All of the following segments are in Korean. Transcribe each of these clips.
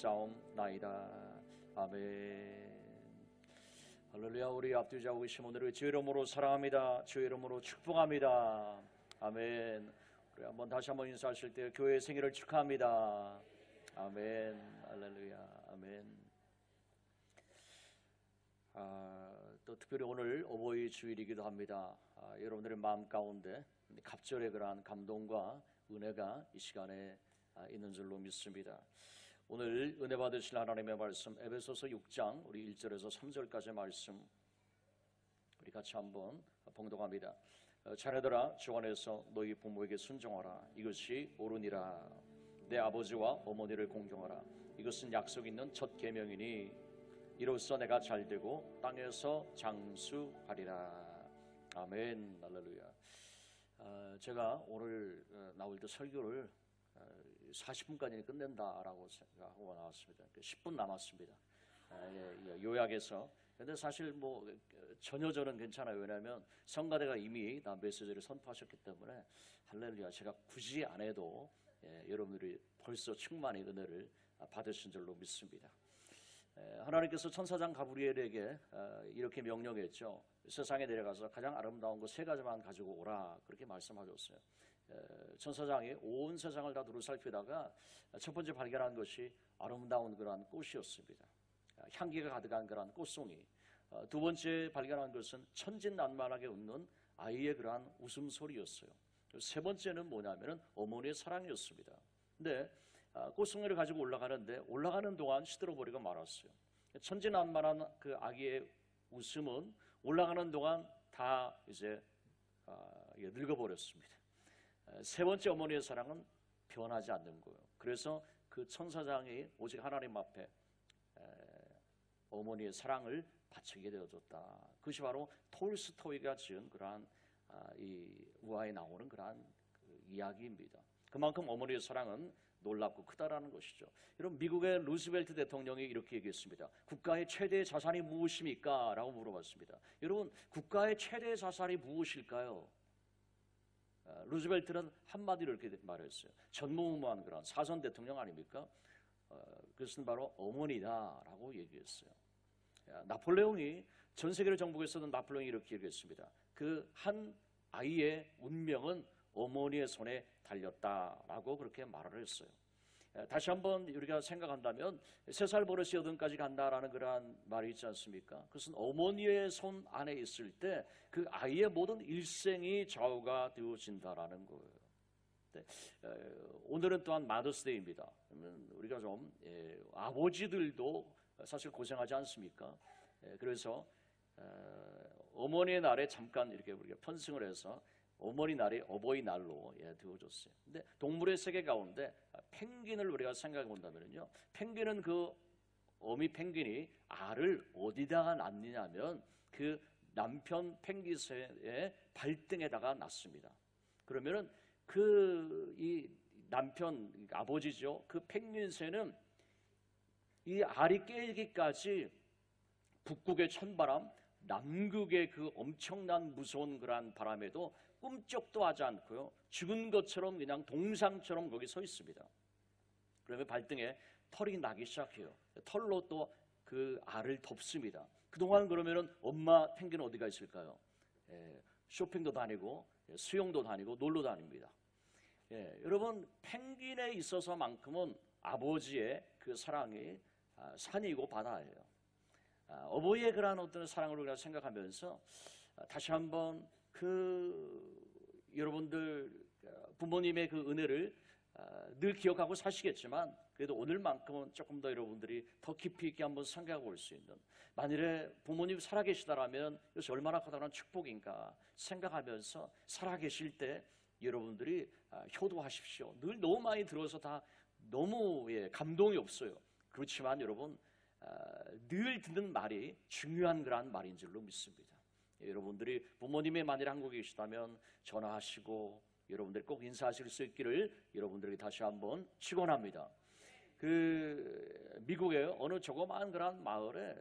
기도드리옵사옵나이다. 아멘. 할렐루야. 우리 앞뒤 자고 계신 분들을 주의 이름으로 사랑합니다. 주의 이름으로 축복합니다. 아멘. 우리 다시 한번 인사하실 때 교회의 생일을 축하합니다. 아멘. 할렐루야. 아멘. 또 특별히 오늘 어버이 주일이기도 합니다. 여러분들의 마음 가운데 갑절의 그러한 감동과 은혜가 이 시간에 있는 줄로 믿습니다. 오늘 은혜 받으실 하나님의 말씀 에베소서 6장 우리 1절에서 3절까지의 말씀 우리 같이 한번 봉독합니다. 자녀들아 주 안에서 너희 부모에게 순종하라. 이것이 옳으니라. 내 아버지와 어머니를 공경하라. 이것은 약속 있는 첫 계명이니 이로써 내가 잘되고 땅에서 장수하리라. 아멘. 할렐루야. 제가 오늘 나올 때 설교를 40분까지는 끝낸다라고 생각하고 나왔습니다. 10분 남았습니다. 요약해서. 근데 사실 전혀 저는 괜찮아요. 왜냐하면 성가대가 이미 다 메시지를 선포하셨기 때문에 할렐루야. 제가 굳이 안 해도 여러분들이 벌써 충만히 은혜를 받으신 줄로 믿습니다. 하나님께서 천사장 가브리엘에게 이렇게 명령했죠. 세상에 내려가서 가장 아름다운 것 3가지만 가지고 오라. 그렇게 말씀하셨어요. 천사장이 온 세상을 다 두루살피다가 첫 번째 발견한 것이 아름다운 그러한 꽃이었습니다. 향기가 가득한 그러한 꽃송이. 두 번째 발견한 것은 천진난만하게 웃는 아이의 그러한 웃음소리였어요. 세 번째는 뭐냐면은 어머니의 사랑이었습니다. 근데 꽃송이를 가지고 올라가는데 올라가는 동안 시들어버리고 말았어요. 천진난만한 그 아기의 웃음은 올라가는 동안 다 이제 늙어버렸습니다. 세 번째 어머니의 사랑은 변하지 않는 거예요. 그래서 그 천사장이 오직 하나님 앞에 어머니의 사랑을 바치게 되어졌다. 그것이 바로 톨스토이가 지은 그러한 이 우화에 나오는 그러한 이야기입니다. 그만큼 어머니의 사랑은 놀랍고 크다라는 것이죠. 여러분, 미국의 루스벨트 대통령이 이렇게 얘기했습니다. 국가의 최대 자산이 무엇입니까? 라고 물어봤습니다. 여러분, 국가의 최대 자산이 무엇일까요? 루스벨트는 한마디로 이렇게 말했어요. 전무후무한 그런 사선 대통령 아닙니까? 그것은 바로 어머니다라고 얘기했어요. 나폴레옹이 전 세계를 정복했었던 나폴레옹이 이렇게 얘기했습니다. 그 한 아이의 운명은 어머니의 손에 달렸다라고 그렇게 말을 했어요. 다시 한번 우리가 생각한다면 3살 버릇이 8까지 간다라는 그러한 말이 있지 않습니까? 그것은 어머니의 손 안에 있을 때 그 아이의 모든 일생이 좌우가 되어진다라는 거예요. 네. 오늘은 또한 마더스데이입니다. 우리가 좀 아버지들도 사실 고생하지 않습니까? 그래서 어머니의 날에 잠깐 이렇게 우리가 편승을 해서 어머니 날이 어버이 날로 되어졌어요. 근데 동물의 세계 가운데 펭귄을 우리가 생각해 본다면요, 펭귄은 그 어미 펭귄이 알을 어디다가 낳느냐면 그 남편 펭귄새의 발등에다가 낳습니다. 그러면은 이 남편 아버지죠, 그 펭귄새는 이 알이 깨기까지 북극의 찬바람, 남극의 그 엄청난 무서운 그러한 바람에도 꿈쩍도 하지 않고요, 죽은 것처럼 그냥 동상처럼 거기 서 있습니다. 그러면 발등에 털이 나기 시작해요. 털로 또 그 알을 덮습니다. 그동안 그러면은 엄마 펭귄은 어디가 있을까요? 쇼핑도 다니고 수영도 다니고 놀러 다닙니다. 여러분, 펭귄에 있어서만큼은 아버지의 그 사랑이 산이고 바다예요. 어버이의 그러한 어떤 사랑을 우리가 생각하면서 다시 한번 여러분들 부모님의 그 은혜를 늘 기억하고 사시겠지만 그래도 오늘만큼은 조금 더 여러분들이 더 깊이 있게 한번 생각해 볼 수 있는, 만일에 부모님 살아계시다라면 이것이 얼마나 커다란 축복인가 생각하면서 살아계실 때 여러분들이 효도하십시오. 늘 너무 많이 들어서 다 너무 감동이 없어요. 그렇지만 여러분, 늘 듣는 말이 중요한 그러한 말인 줄로 믿습니다. 여러분들이 부모님이 만일 한국에 계시다면 전화하시고 여러분들이 꼭 인사하실 수 있기를 여러분들에게 다시 한번 축원합니다. 미국의 어느 조그마한 그런 마을에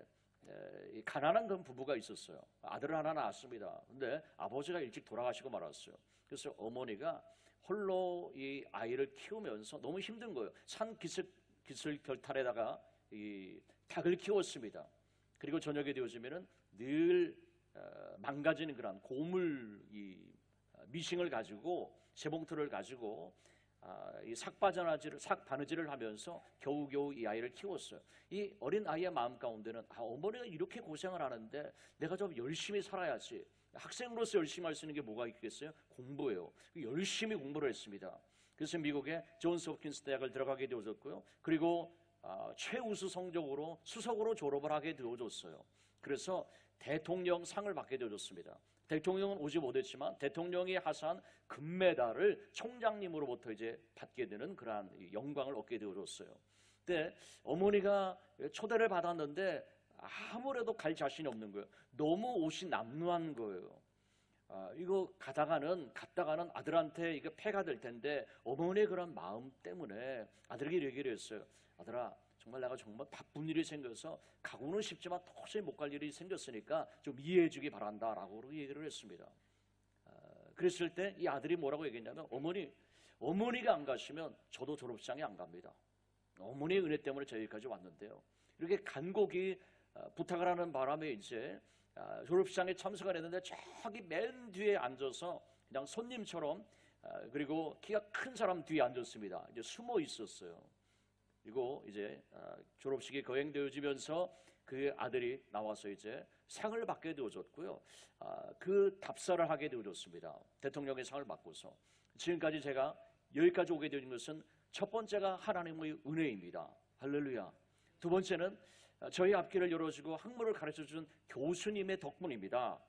가난한 그런 부부가 있었어요. 아들을 하나 낳았습니다. 근데 아버지가 일찍 돌아가시고 말았어요. 그래서 어머니가 홀로 이 아이를 키우면서 너무 힘든 거예요. 산 기슭 기슭 결탈에다가 이 닭을 키웠습니다. 그리고 저녁이 되어지면은 늘 망가지는 그런 고물 이 미싱을 가지고 재봉틀을 가지고 이 삭바느질을 하면서 겨우겨우 이 아이를 키웠어요. 이 어린 아이의 마음 가운데는 어머니가 이렇게 고생을 하는데 내가 좀 열심히 살아야지. 학생으로서 열심히 할 수 있는 게 뭐가 있겠어요? 공부예요. 열심히 공부를 했습니다. 그래서 미국의 존스 홉킨스 대학을 들어가게 되어졌고요. 그리고 최우수 성적으로 수석으로 졸업을 하게 되어졌어요. 그래서 대통령상을 받게 되어졌습니다. 대통령은 오지 못했지만 대통령이 하사한 금메달을 총장님으로부터 이제 받게 되는 그러한 영광을 얻게 되어졌어요. 근데 어머니가 초대를 받았는데 아무래도 갈 자신이 없는 거예요. 너무 옷이 남루한 거예요. 이거 갔다가는 아들한테 이게 폐가 될 텐데 어머니의 그런 마음 때문에 아들에게 얘기를 했어요. 아들아, 정말 내가 정말 바쁜 일이 생겨서 가고는 싶지만 도저히 못 갈 일이 생겼으니까 좀 이해해 주기 바란다 라고 얘기를 했습니다. 그랬을 때 이 아들이 뭐라고 얘기했냐면 어머니가 안 가시면 저도 졸업식장에 안 갑니다. 어머니의 은혜 때문에 저기까지 왔는데요. 이렇게 간곡히 부탁을 하는 바람에 이제 졸업식장에 참석을 했는데 저기 맨 뒤에 앉아서 그냥 손님처럼 그리고 키가 큰 사람 뒤에 앉았습니다. 이제 숨어 있었어요. 그리고 이제 졸업식이 거행되어지면서 그 아들이 나와서 이제 상을 받게 되어졌고요. 그 답사를 하게 되어졌습니다. 대통령의 상을 받고서 지금까지 제가 여기까지 오게 된 것은 첫 번째가 하나님의 은혜입니다. 할렐루야. 두 번째는 저희 앞길을 열어주고 학문을 가르쳐준 교수님의 덕분입니다.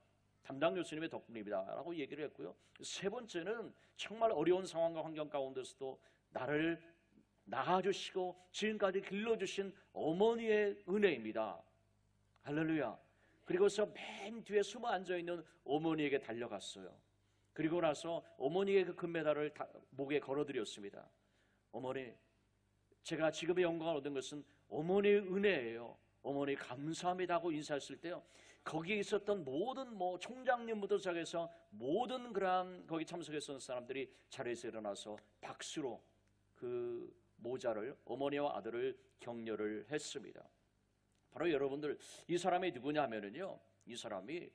담당 교수님의 덕분입니다 라고 얘기를 했고요. 세 번째는 정말 어려운 상황과 환경 가운데서도 나를 낳아주시고 지금까지 길러주신 어머니의 은혜입니다. 할렐루야. 그리고서 맨 뒤에 숨어 앉아있는 어머니에게 달려갔어요. 그리고 나서 어머니의 그 금메달을 목에 걸어드렸습니다. 어머니, 제가 지금의 영광을 얻은 것은 어머니의 은혜예요. 어머니 감사합니다 하고 인사했을 때요, 거기에 있었던 모든 총장님부터 시작해서 모든 그러한 거기 참석했던 사람들이 자리에서 일어나서 박수로 그 모자를, 어머니와 아들을 격려를 했습니다. 바로 여러분들, 이 사람이 누구냐 하면은요, 이 사람이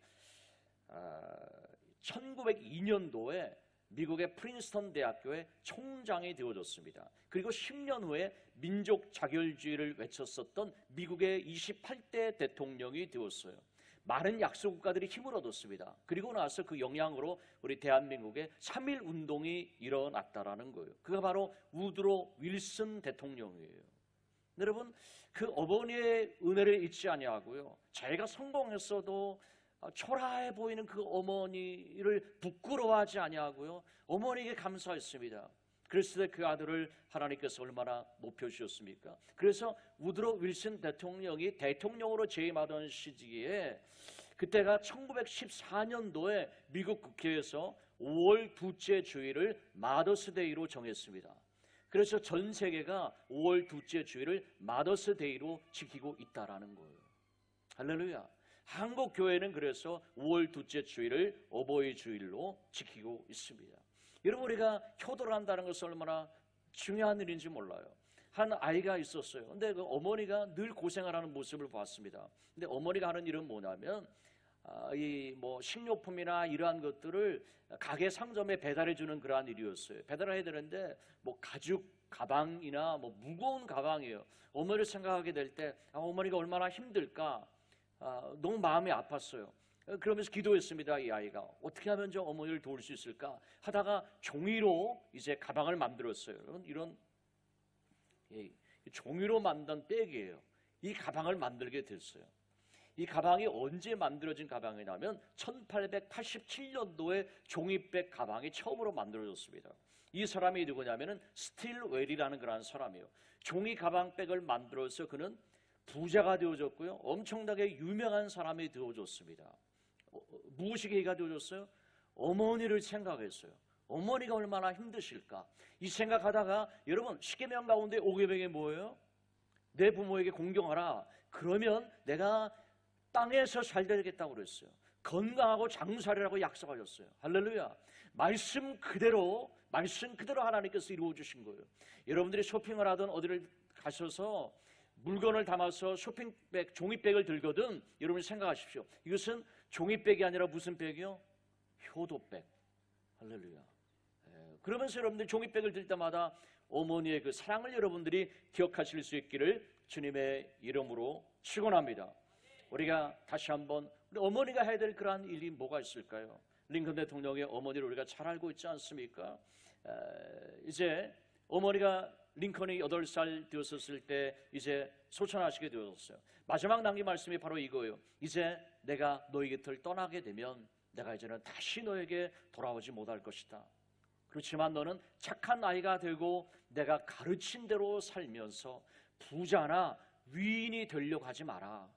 1902년도에 미국의 프린스턴 대학교의 총장이 되어졌습니다. 그리고 10년 후에 민족 자결주의를 외쳤었던 미국의 28대 대통령이 되었어요. 많은 약소 국가들이 힘을 얻었습니다. 그리고 나서 그 영향으로 우리 대한민국에 3.1 운동이 일어났다라는 거예요. 그가 바로 우드로 윌슨 대통령이에요. 여러분, 그 어머니의 은혜를 잊지 아니하고요, 자기가 성공했어도 초라해 보이는 그 어머니를 부끄러워하지 아니하고요, 어머니에게 감사했습니다. 그랬을 때 그 아들을 하나님께서 얼마나 높여주셨습니까? 그래서 우드로 윌슨 대통령이 대통령으로 재임하던 시기에, 그때가 1914년도에 미국 국회에서 5월 둘째 주일을 마더스데이로 정했습니다. 그래서 전 세계가 5월 둘째 주일을 마더스데이로 지키고 있다라는 거예요. 할렐루야. 한국 교회는 그래서 5월 둘째 주일을 어버이 주일로 지키고 있습니다. 여러분, 우리가 효도를 한다는 것은 얼마나 중요한 일인지 몰라요. 한 아이가 있었어요. 근데 그 어머니가 늘 고생을 하는 모습을 봤습니다. 근데 어머니가 하는 일은 뭐냐면 식료품이나 이러한 것들을 가게 상점에 배달해 주는 그러한 일이었어요. 배달해야 되는데 가죽 가방이나 무거운 가방이에요. 어머니를 생각하게 될 때 어머니가 얼마나 힘들까, 너무 마음이 아팠어요. 그러면서 기도했습니다. 이 아이가 어떻게 하면 저 어머니를 도울 수 있을까 하다가 종이로 이제 가방을 만들었어요. 이런 종이로 만든 백이에요. 이 가방을 만들게 됐어요. 이 가방이 언제 만들어진 가방이냐면 1887년도에 종이백 가방이 처음으로 만들어졌습니다. 이 사람이 누구냐면은 스틸웰이라는 그런 사람이에요. 종이 가방백을 만들어서 그는 부자가 되어졌고요, 엄청나게 유명한 사람이 되어졌습니다. 무엇이 계기가 되어졌어요? 어머니를 생각했어요. 어머니가 얼마나 힘드실까, 이 생각하다가, 여러분, 십계명 가운데 5계명이 뭐예요? 내 부모에게 공경하라. 그러면 내가 땅에서 잘 되겠다고 그랬어요. 건강하고 장수하리라고 약속하셨어요. 할렐루야. 말씀 그대로 하나님께서 이루어 주신 거예요. 여러분들이 쇼핑을 하든 어디를 가셔서 물건을 담아서 쇼핑백, 종이백을 들거든 여러분이 생각하십시오. 이것은 종이백이 아니라 무슨 백이요? 효도백. 할렐루야. 그러면서 여러분들이 종이백을 들 때마다 어머니의 그 사랑을 여러분들이 기억하실 수 있기를 주님의 이름으로 축원합니다. 우리가 다시 한번 우리 어머니가 해야 될 그러한 일이 뭐가 있을까요? 링컨 대통령의 어머니를 우리가 잘 알고 있지 않습니까? 이제 어머니가 링컨이 8살 되었을 때 이제 소천하시게 되었어요. 마지막 남긴 말씀이 바로 이거예요. 이제 내가 너희 곁을 떠나게 되면 내가 이제는 다시 너에게 돌아오지 못할 것이다. 그렇지만 너는 착한 아이가 되고 내가 가르친 대로 살면서 부자나 위인이 되려고 하지 마라.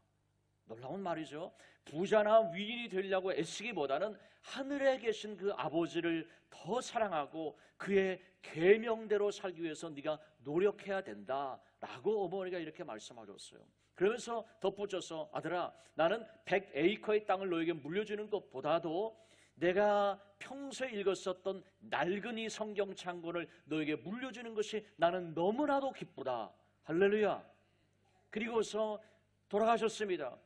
놀라운 말이죠. 부자나 위인이 되려고 애쓰기보다는 하늘에 계신 그 아버지를 더 사랑하고 그의 계명대로 살기 위해서 네가 노력해야 된다라고 어머니가 이렇게 말씀하셨어요. 그러면서 덧붙여서 아들아, 나는 100에이커의 땅을 너에게 물려주는 것보다도 내가 평소에 읽었었던 낡은 이 성경 창고를 너에게 물려주는 것이 나는 너무나도 기쁘다. 할렐루야. 그리고서 돌아가셨습니다.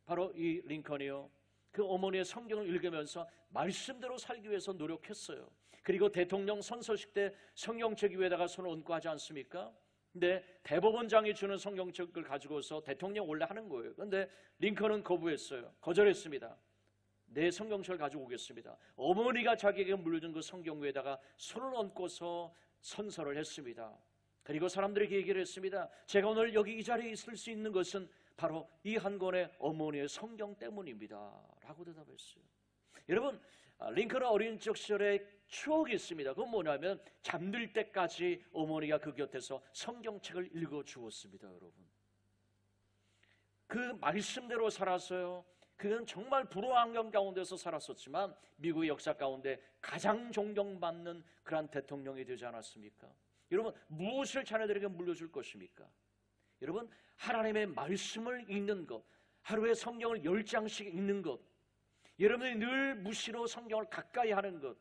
바로 이 링컨이요, 그 어머니의 성경을 읽으면서 말씀대로 살기 위해서 노력했어요. 그리고 대통령 선서식 때 성경책 위에다가 손을 얹고 하지 않습니까? 근데 대법원장이 주는 성경책을 가지고서 대통령 원래 하는 거예요. 그런데 링컨은 거부했어요. 거절했습니다. 내 성경책을 가지고 오겠습니다. 어머니가 자기에게 물려준 그 성경 위에다가 손을 얹고서 선서를 했습니다. 그리고 사람들에게 얘기를 했습니다. 제가 오늘 여기 이 자리에 있을 수 있는 것은 바로 이 한 권의 어머니의 성경 때문입니다 라고 대답했어요. 여러분, 링컨은 어린 적 시절에 추억이 있습니다. 그건 뭐냐면 잠들 때까지 어머니가 그 곁에서 성경책을 읽어주었습니다. 여러분, 그 말씀대로 살았어요. 그는 정말 불우한 환경 가운데서 살았었지만 미국의 역사 가운데 가장 존경받는 그런 대통령이 되지 않았습니까? 여러분, 무엇을 자녀들에게 물려줄 것입니까? 여러분, 하나님의 말씀을 읽는 것, 하루에 성경을 10장씩 읽는 것, 여러분이 늘 무시로 성경을 가까이 하는 것,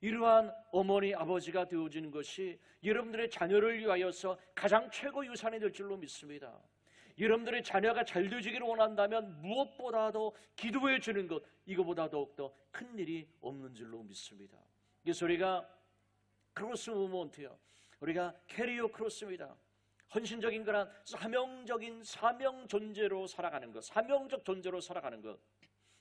이러한 어머니 아버지가 되어지는 것이 여러분들의 자녀를 위하여서 가장 최고 유산이 될 줄로 믿습니다. 여러분들의 자녀가 잘 되어지기를 원한다면 무엇보다도 기도해 주는 것, 이거보다 더욱더 큰 일이 없는 줄로 믿습니다. 그래서 우리가 크로스 무브먼트요, 우리가 캐리어 크로스입니다. 헌신적인 그런 사명적인 사명 존재로 살아가는 것, 사명적 존재로 살아가는 것.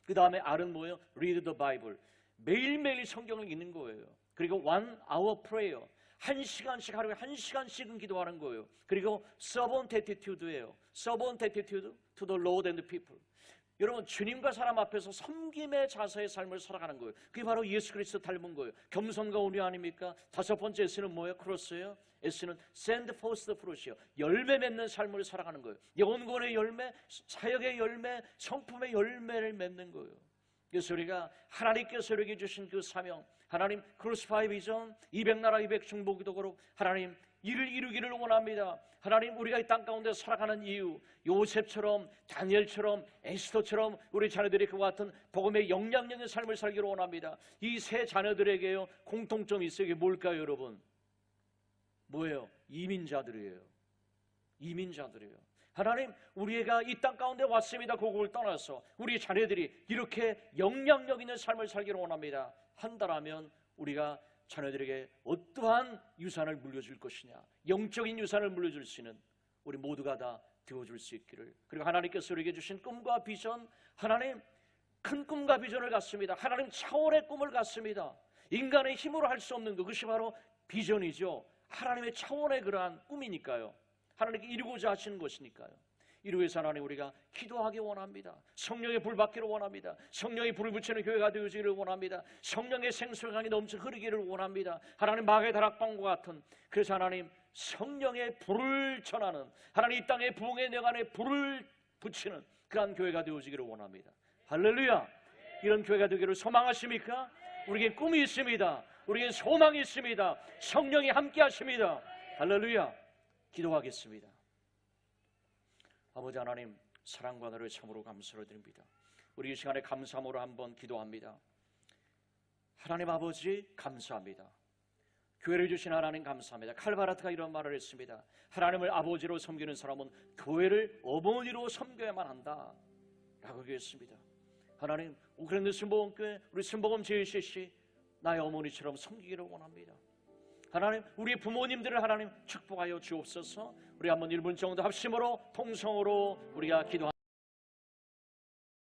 그 다음에 R은 뭐예요? Read the Bible. 매일매일 성경을 읽는 거예요. 그리고 1 hour prayer. 1시간씩, 하루에 1시간씩은 기도하는 거예요. 그리고 servant attitude예요. servant attitude to the Lord and the people. 여러분, 주님과 사람 앞에서 섬김의 자세의 삶을 살아가는 거예요. 그게 바로 예수 그리스도 닮은 거예요. 겸손과 온유 아닙니까? 5번째 S는 뭐예요? 크로스예요. S는 send forth the fruit이요, 열매 맺는 삶을 살아가는 거예요. 영혼권의 열매, 사역의 열매, 성품의 열매를 맺는 거예요. 그래서 우리가 하나님께서 우리에게 주신 그 사명, 하나님 크루시파이 비전, 200나라 200중보기도록 하나님 이를 이루기를 원합니다. 하나님, 우리가 이 땅 가운데 살아가는 이유, 요셉처럼, 다니엘처럼, 에스더처럼 우리 자녀들이 그와 같은 복음의 영향력 있는 삶을 살기를 원합니다. 이 세 자녀들에게요 공통점이 있어요. 이게 뭘까요, 여러분? 뭐예요? 이민자들이에요. 이민자들이에요. 하나님, 우리 애가 이 땅 가운데 왔습니다. 고국을 떠나서 우리 자녀들이 이렇게 영향력 있는 삶을 살기를 원합니다. 한다라면 우리가 자녀들에게 어떠한 유산을 물려줄 것이냐, 영적인 유산을 물려줄 수 있는 우리 모두가 다 되어줄 수 있기를. 그리고 하나님께서 우리에게 주신 꿈과 비전, 하나님 큰 꿈과 비전을 갖습니다. 하나님 차원의 꿈을 갖습니다. 인간의 힘으로 할 수 없는 그것이 바로 비전이죠. 하나님의 차원의 그러한 꿈이니까요. 하나님께 이루고자 하시는 것이니까요. 이를 위해서 하나님, 우리가 기도하기 원합니다. 성령의 불 받기를 원합니다. 성령의 불을 붙이는 교회가 되어지기를 원합니다. 성령의 생수강이 넘쳐 흐르기를 원합니다. 하나님, 마귀의 다락방과 같은, 그래서 하나님 성령의 불을 전하는, 하나님 이 땅의 부흥의 내관에 불을 붙이는 그러한 교회가 되어지기를 원합니다. 할렐루야. 이런 교회가 되기를 소망하십니까? 우리에게 꿈이 있습니다. 우리에게 소망이 있습니다. 성령이 함께 하십니다. 할렐루야. 기도하겠습니다. 아버지 하나님, 사랑과 너를 참으로 감사를 드립니다. 우리 이 시간에 감사함으로 한번 기도합니다. 하나님 아버지, 감사합니다. 교회를 주신 하나님 감사합니다. 칼바라트가 이런 말을 했습니다. 하나님을 아버지로 섬기는 사람은 교회를 어머니로 섬겨야만 한다 라고 얘기했습니다. 하나님, 오클랜드 순복음교회 우리 순복음 JCC 나의 어머니처럼 섬기기를 원합니다. 하나님, 우리 부모님들을 하나님 축복하여 주옵소서. 우리 한번 1분 정도 합심으로 통성으로 우리가 기도합니다.